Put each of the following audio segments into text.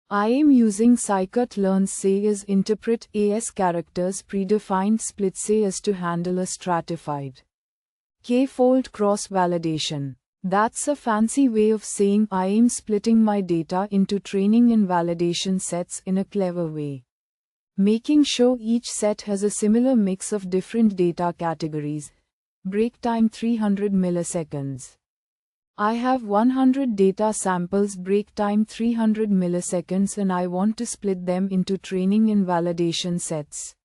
I am using scikit-learn's say-as-interpret as characters predefined split say-as to handle a stratified k-fold cross-validation. That's a fancy way of saying I am splitting my data into training and validation sets in a clever way, making sure each set has a similar mix of different data categories. Break time 300 milliseconds. I have 100 data samples, break time 300 milliseconds, and I want to split them into training and validation sets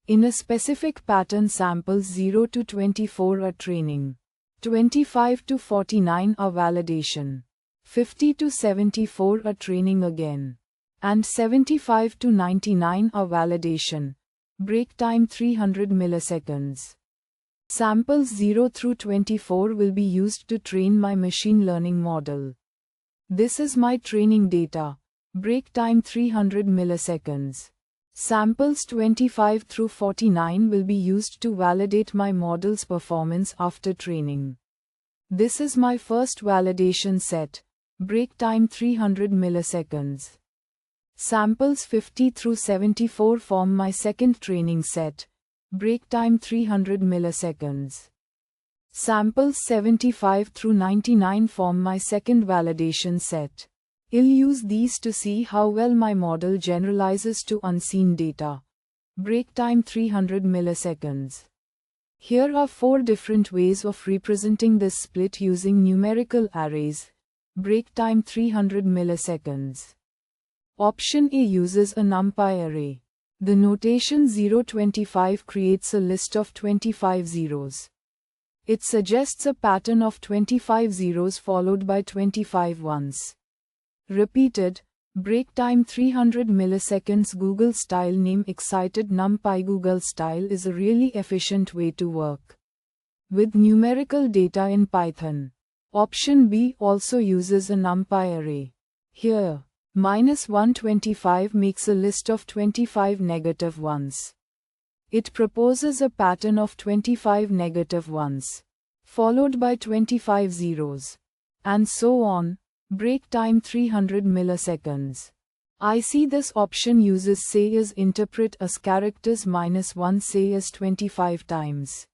in a specific pattern. Samples 0 to 24 are training, 25 to 49 are validation, 50 to 74 are training again, and 75 to 99 are validation. Break time 300 milliseconds. Samples 0 through 24 will be used to train my machine learning model. This is my training data. Break time 300 milliseconds. Samples 25 through 49 will be used to validate my model's performance after training. This is my first validation set. Break time 300 milliseconds. Samples 50 through 74 form my second training set. Break time 300 milliseconds. Samples 75 through 99 form my second validation set. I'll use these to see how well my model generalizes to unseen data. Break time 300 milliseconds. Here are 4 different ways of representing this split using numerical arrays. Break time 300 milliseconds. Option A uses a NumPy array. The notation 025 creates a list of 25 zeros. It suggests a pattern of 25 zeros followed by 25 ones. Repeated. Break time 300 milliseconds. Google style name excited NumPy. Google style is a really efficient way to work with numerical data in Python. Option B also uses a NumPy array. Here, -125 makes a list of 25 negative ones. It proposes a pattern of 25 negative ones, followed by 25 zeros, and so on. Break time 300 milliseconds. I see this option uses say-as-interpret as characters -1 say-as 25 times.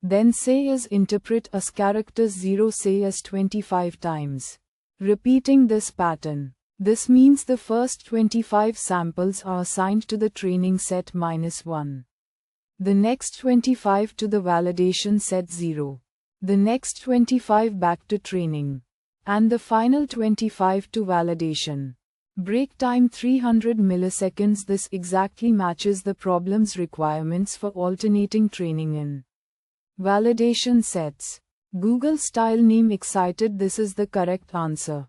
Then say-as-interpret as characters 0 say-as 25 times. Repeating this pattern. This means the first 25 samples are assigned to the training set -1. The next 25 to the validation set 0. The next 25 back to training. And the final 25 to validation. Break time 300 milliseconds. This exactly matches the problem's requirements for alternating training in validation sets. Google style name excited. This is the correct answer.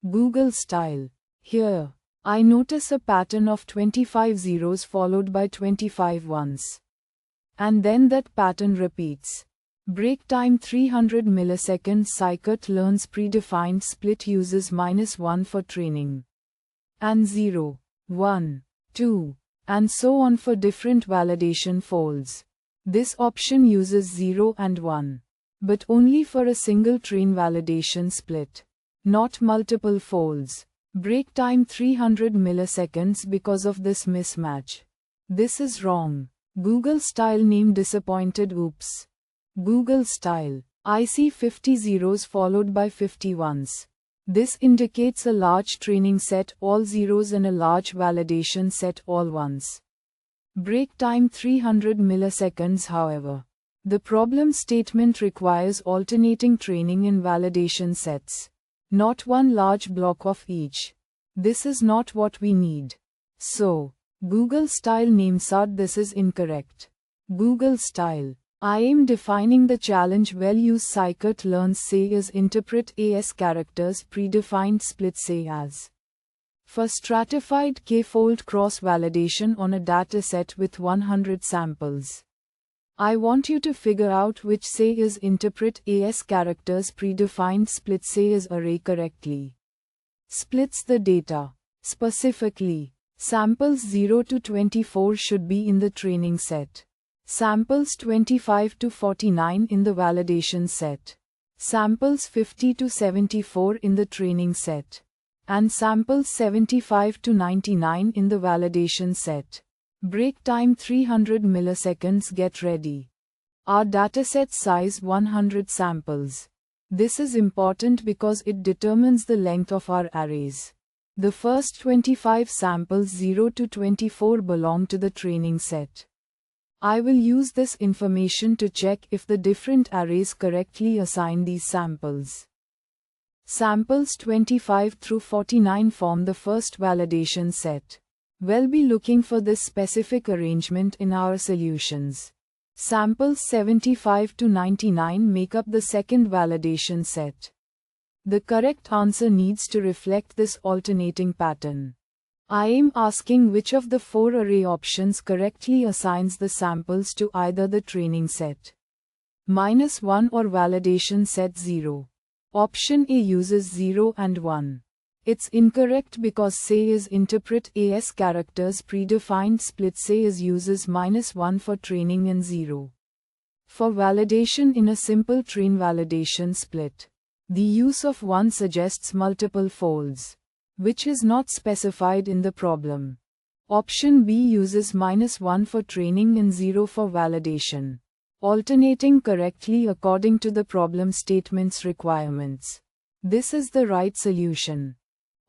Google style. Here, I notice a pattern of 25 zeros followed by 25 ones. And then that pattern repeats. Break time 300 milliseconds. Scikit-learn's predefined split uses -1 for training, and 0, 1, 2, and so on for different validation folds. This option uses 0 and 1, but only for a single train validation split, not multiple folds. Break time 300 milliseconds because of this mismatch. This is wrong. Google style name disappointed. Oops. Google style. I see 50 zeros followed by 50 ones. This indicates a large training set, all zeros, and a large validation set, all ones. Break time 300 milliseconds. However, the problem statement requires alternating training and validation sets, not one large block of each. This is not what we need. So, Google style name SUD. This is incorrect. Google style. I am defining the challenge well. Use scikit-learn's say-as-interpret as characters predefined split say as for stratified k-fold cross-validation on a dataset with 100 samples. I want you to figure out which say-as-interpret as characters predefined split say as array correctly splits the data. Specifically, samples 0 to 24 should be in the training set. Samples 25 to 49 in the validation set. Samples 50 to 74 in the training set. and samples 75 to 99 in the validation set. Break time 300 milliseconds. Get ready. Our dataset size 100 samples. This is important because it determines the length of our arrays. The first 25 samples 0 to 24 belong to the training set. I will use this information to check if the different arrays correctly assign these samples. Samples 25 through 49 form the first validation set. We'll be looking for this specific arrangement in our solutions. Samples 75 to 99 make up the second validation set. The correct answer needs to reflect this alternating pattern. I am asking which of the four array options correctly assigns the samples to either the training set -1 or validation set 0. Option A uses 0 and 1. It's incorrect because say is interpret as characters predefined split say is uses -1 for training and 0 for validation in a simple train validation split. The use of 1 suggests multiple folds, which is not specified in the problem. Option B uses -1 for training and 0 for validation, alternating correctly according to the problem statement's requirements. This is the right solution.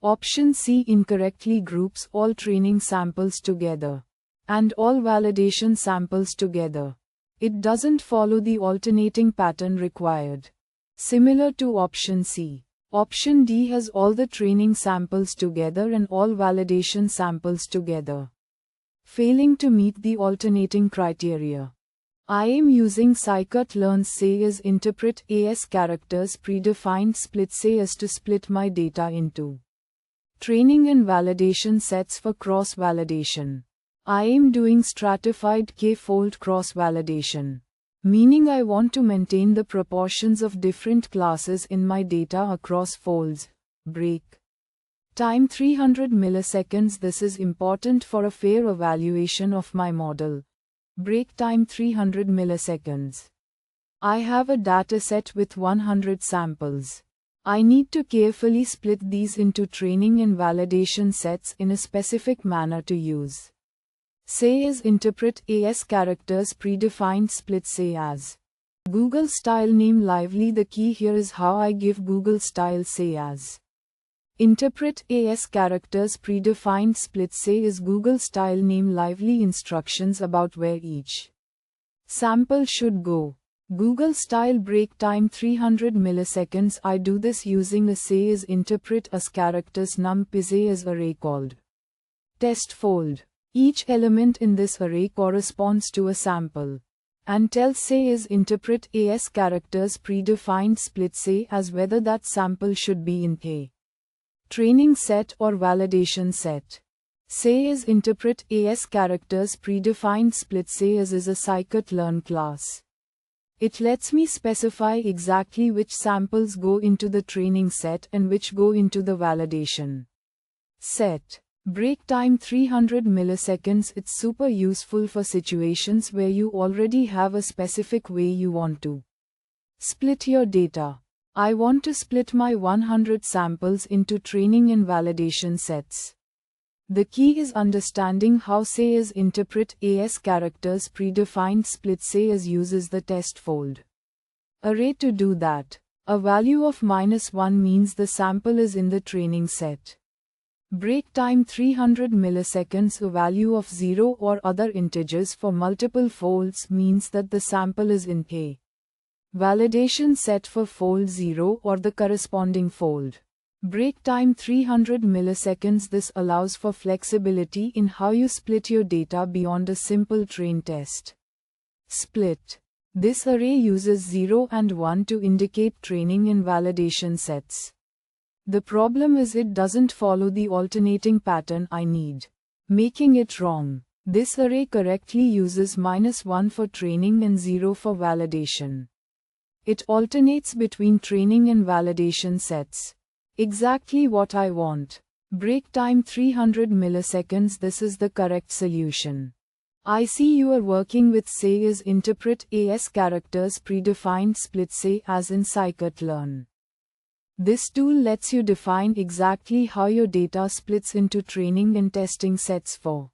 Option C incorrectly groups all training samples together and all validation samples together. It doesn't follow the alternating pattern required. Similar to option C, option D has all the training samples together and all validation samples together, failing to meet the alternating criteria. I am using scikit-learn say as interpret as characters predefined split say as to split my data into training and validation sets for cross-validation. I am doing stratified k-fold cross-validation, meaning I want to maintain the proportions of different classes in my data across folds. Break time 300 milliseconds. This is important for a fair evaluation of my model. Break time 300 milliseconds. I have a dataset with 100 samples. I need to carefully split these into training and validation sets in a specific manner to use. Say as interpret as characters predefined split say as Google style name lively. The key here is how I give Google style say as interpret as characters predefined split say is Google style name lively instructions about where each sample should go. Google style break time 300 milliseconds. I do this using a say as interpret as characters num say as array called test fold. Each element in this array corresponds to a sample. And tell say is interpret as characters predefined split say as whether that sample should be in a training set or validation set. Say is interpret as characters predefined split say as is a scikit-learn class. It lets me specify exactly which samples go into the training set and which go into the validation set. Break time 300 milliseconds. It's super useful for situations where you already have a specific way you want to split your data. I want to split my 100 samples into training and validation sets. The key is understanding how say as interpret as characters predefined split say as uses the test fold array to do that. A value of -1 means the sample is in the training set. Break time 300 milliseconds. A value of 0 or other integers for multiple folds means that the sample is in a validation set for fold 0 or the corresponding fold. Break time 300 milliseconds. This allows for flexibility in how you split your data beyond a simple train test split. This array uses 0 and 1 to indicate training and validation sets. The problem is it doesn't follow the alternating pattern I need, making it wrong. This array correctly uses -1 for training and 0 for validation. It alternates between training and validation sets. Exactly what I want. Break time 300 milliseconds. This is the correct solution. I see you are working with say as interpret as characters predefined split say as in scikit-learn. This tool lets you define exactly how your data splits into training and testing sets for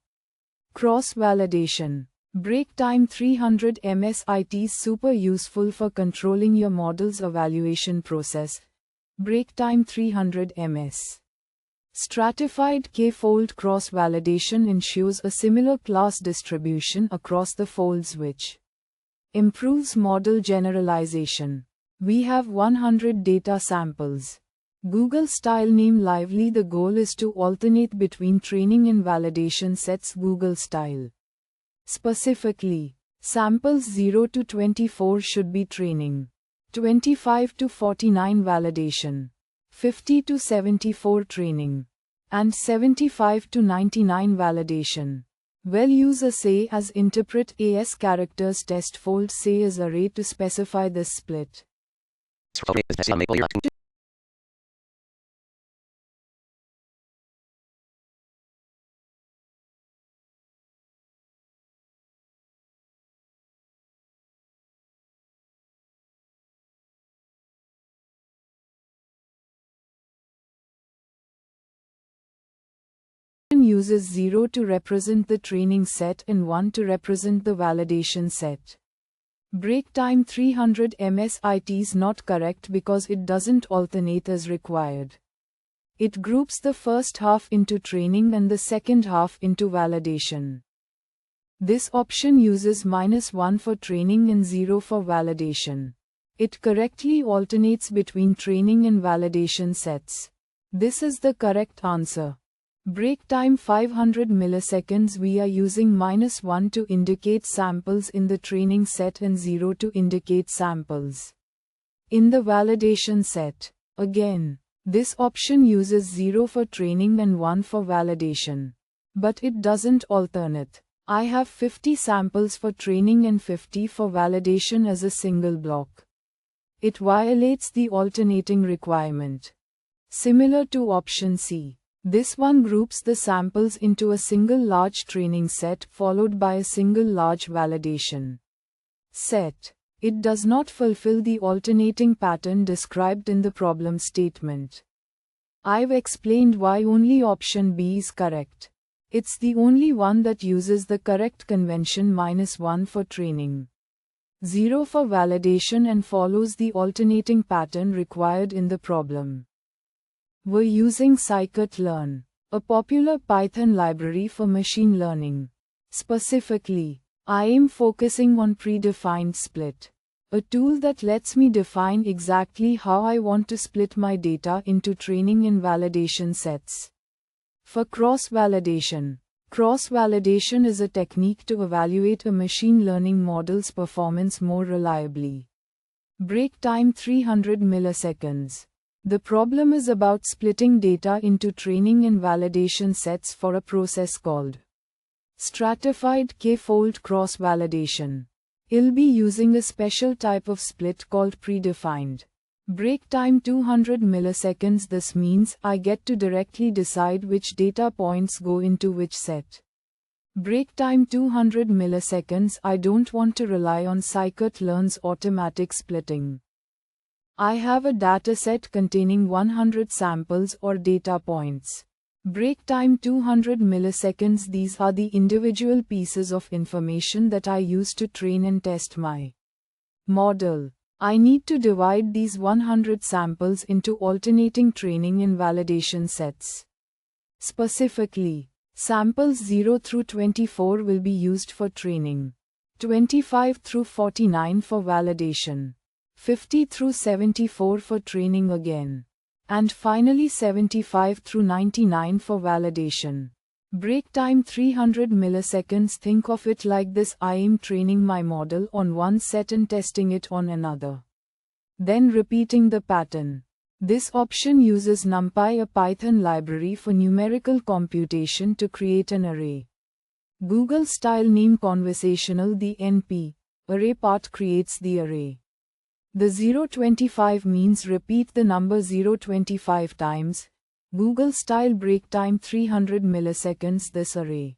cross-validation. Break time 300 ms. It is super useful for controlling your model's evaluation process. Break time 300 ms. Stratified k-fold cross-validation ensures a similar class distribution across the folds, which improves model generalization. We have 100 data samples. Google style name lively. The goal is to alternate between training and validation sets. Google style. Specifically, samples 0 to 24 should be training, 25 to 49 validation, 50 to 74 training, and 75 to 99 validation. We'll use a say as interpret as characters test fold say as array to specify this split. Uses 0 to represent the training set and 1 to represent the validation set. Break time 300 ms. It is not correct because it doesn't alternate as required. It groups the first half into training and the second half into validation. This option uses -1 for training and 0 for validation. It correctly alternates between training and validation sets. This is the correct answer. Break time 500 milliseconds. We are using -1 to indicate samples in the training set and 0 to indicate samples in the validation set. Again, this option uses 0 for training and 1 for validation. But it doesn't alternate. I have 50 samples for training and 50 for validation as a single block. It violates the alternating requirement. Similar to option C. This one groups the samples into a single large training set followed by a single large validation set. It does not fulfill the alternating pattern described in the problem statement. I've explained why only option B is correct. It's the only one that uses the correct convention -1 for training, 0 for validation and follows the alternating pattern required in the problem. We're using scikit-learn, a popular Python library for machine learning. Specifically, I am focusing on predefined split, a tool that lets me define exactly how I want to split my data into training and validation sets. For cross-validation, cross-validation is a technique to evaluate a machine learning model's performance more reliably. Break time 300 milliseconds. The problem is about splitting data into training and validation sets for a process called stratified k-fold cross-validation. I'll be using a special type of split called predefined. Break time 200 milliseconds. This means I get to directly decide which data points go into which set. Break time 200 milliseconds. I don't want to rely on scikit-learn's automatic splitting. I have a dataset containing 100 samples or data points. Break time 200 milliseconds. These are the individual pieces of information that I use to train and test my model. I need to divide these 100 samples into alternating training and validation sets. Specifically, samples 0 through 24 will be used for training, 25 through 49 for validation, 50 through 74 for training again, and finally 75 through 99 for validation. Break time 300 milliseconds. Think of it like this: I am training my model on one set and testing it on another, then repeating the pattern. This option uses NumPy, a Python library for numerical computation, to create an array. Google style name conversational. The NP array part creates the array. The 025 means repeat the number 025 times. Google style break time 300 milliseconds. This array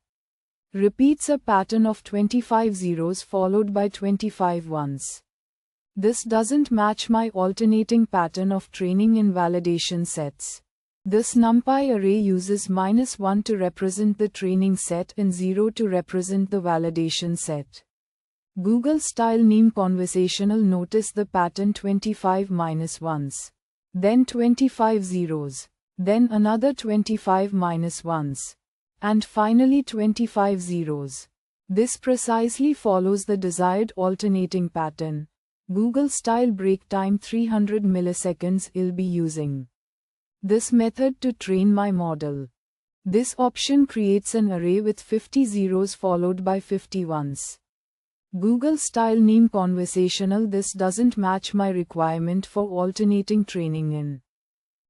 repeats a pattern of 25 zeros followed by 25 ones. This doesn't match my alternating pattern of training and validation sets. This NumPy array uses -1 to represent the training set and 0 to represent the validation set. Google style name conversational. Notice the pattern: 25 -1s, then 25 zeros, then another 25 -1s, and finally 25 zeros. This precisely follows the desired alternating pattern. Google style break time 300 milliseconds. I'll be using this method to train my model. This option creates an array with 50 zeros followed by 50 ones. Google style name conversational. This doesn't match my requirement for alternating training in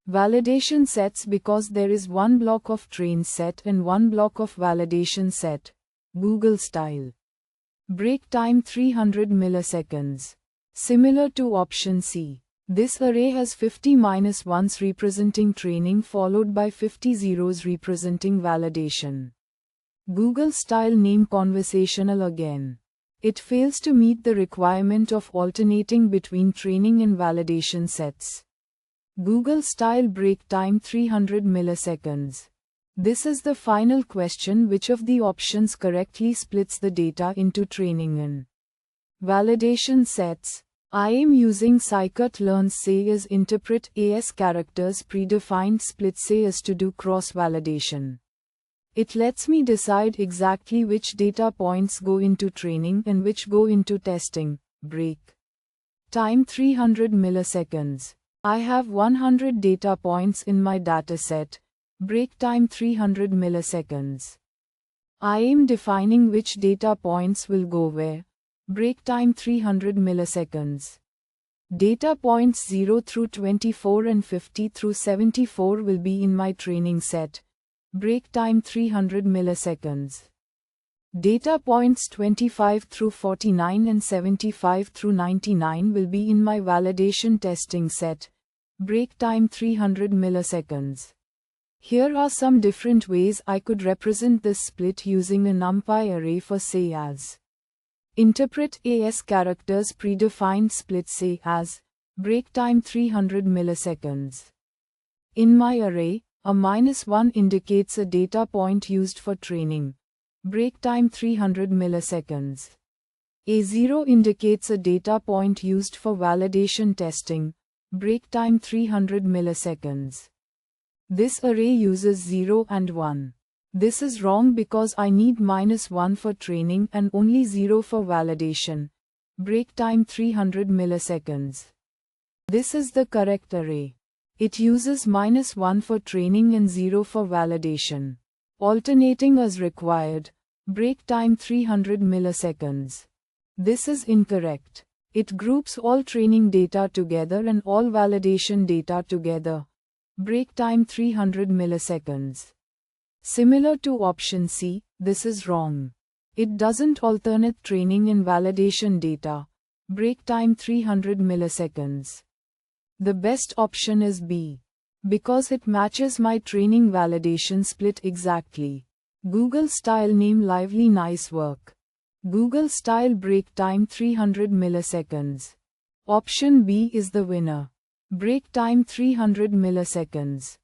validation sets because there is one block of train set and one block of validation set. Google style break time 300 milliseconds. Similar to option C, this array has 50 -1s representing training followed by 50 zeros representing validation. Google style name conversational. Again, it fails to meet the requirement of alternating between training and validation sets. Google style break time 300 milliseconds. This is the final question: which of the options correctly splits the data into training and validation sets? I am using scikit-learn say as interpret as characters predefined split say as to do cross-validation. It lets me decide exactly which data points go into training and which go into testing. Break time 300 milliseconds. I have 100 data points in my dataset. Break time 300 milliseconds. I am defining which data points will go where. Break time 300 milliseconds. Data points 0 through 24 and 50 through 74 will be in my training set. Break time 300 milliseconds. Data points 25 through 49 and 75 through 99 will be in my validation testing set. Break time 300 milliseconds. Here are some different ways I could represent this split using a NumPy array for say as interpret as characters predefined split say as break time 300 milliseconds. In my array, a -1 indicates a data point used for training. Break time 300 milliseconds. A 0 indicates a data point used for validation testing. Break time 300 milliseconds. This array uses 0 and 1. This is wrong because I need -1 for training and only 0 for validation. Break time 300 milliseconds. This is the correct array. It uses -1 for training and 0 for validation. Alternating as required. Break time 300 milliseconds. This is incorrect. It groups all training data together and all validation data together. Break time 300 milliseconds. Similar to option C, this is wrong. It doesn't alternate training and validation data. Break time 300 milliseconds. The best option is B, because it matches my training validation split exactly. Google style name lively nice work. Google style break time 300 milliseconds. Option B is the winner. Break time 300 milliseconds.